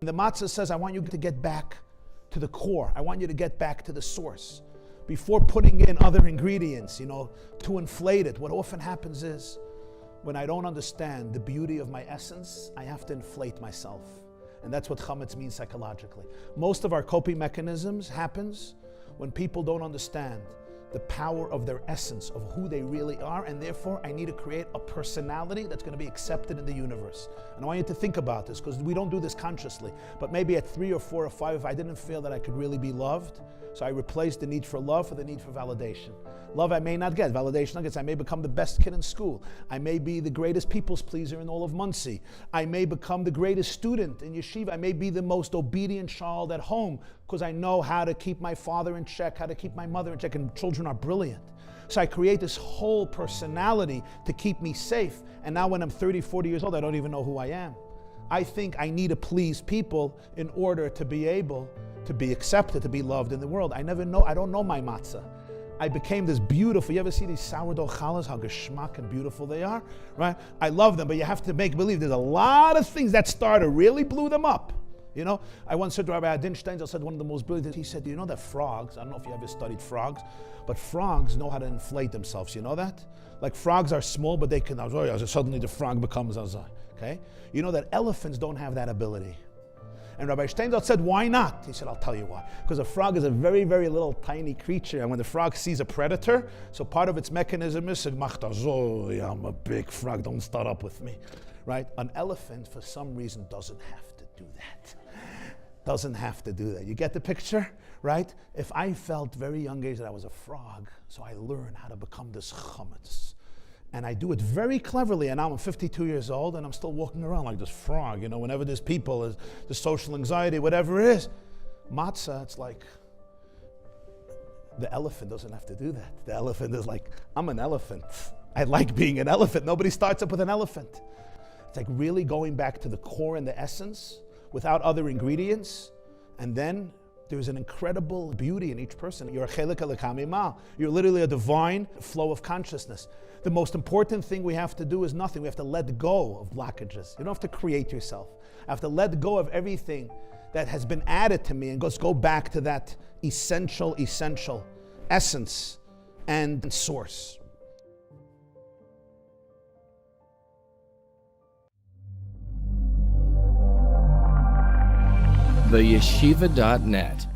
The matzah says, I want you to get back to the core. I want you to get back to the source. Before putting in other ingredients, to inflate it. What often happens is, when I don't understand the beauty of my essence, I have to inflate myself. And that's what Chametz means psychologically. Most of our coping mechanisms happens when people don't understand the power of their essence, of who they really are, and therefore I need to create a personality that's going to be accepted in the universe. And I want you to think about this, because we don't do this consciously, but maybe at 3 or 4 or 5, I didn't feel that I could really be loved, so I replaced the need for love with the need for validation. Love I may not get, validation I get. I may become the best kid in school. I may be the greatest people's pleaser in all of Muncie. I may become the greatest student in yeshiva. I may be the most obedient child at home because I know how to keep my father in check, how to keep my mother in check, and children are brilliant. So I create this whole personality to keep me safe. And now when I'm 30, 40 years old, I don't even know who I am. I think I need to please people in order to be able to be accepted, to be loved in the world. I don't know my matzah. I became this beautiful, you ever see these sourdough challahs, how geschmack and beautiful they are, right? I love them, but you have to make believe there's a lot of things that starter really blew them up. I once said to Rabbi Adinstein, I said one of the most brilliant, he said, that frogs, I don't know if you ever studied frogs, but frogs know how to inflate themselves, you know that? Like frogs are small, but they can, suddenly the frog becomes, okay? You know that elephants don't have that ability. And Rabbi Steinsaltz said, why not? He said, I'll tell you why. Because a frog is a very, very little tiny creature. And when the frog sees a predator, so part of its mechanism is, I'm a big frog, don't start up with me, right? An elephant, for some reason, doesn't have to do that. Doesn't have to do that. You get the picture, right? If I felt very young age that I was a frog, so I learned how to become this chametz. And I do it very cleverly, and now I'm 52 years old, and I'm still walking around like this frog, whenever there's people, the social anxiety, whatever it is. Matzah, it's like, the elephant doesn't have to do that. The elephant is like, I'm an elephant. I like being an elephant. Nobody starts up with an elephant. It's like really going back to the core and the essence without other ingredients, and then there's an incredible beauty in each person. You're a chelik elokam. You're literally a divine flow of consciousness. The most important thing we have to do is nothing. We have to let go of blockages. You don't have to create yourself. I have to let go of everything that has been added to me and just go back to that essential essence and source. TheYeshiva.net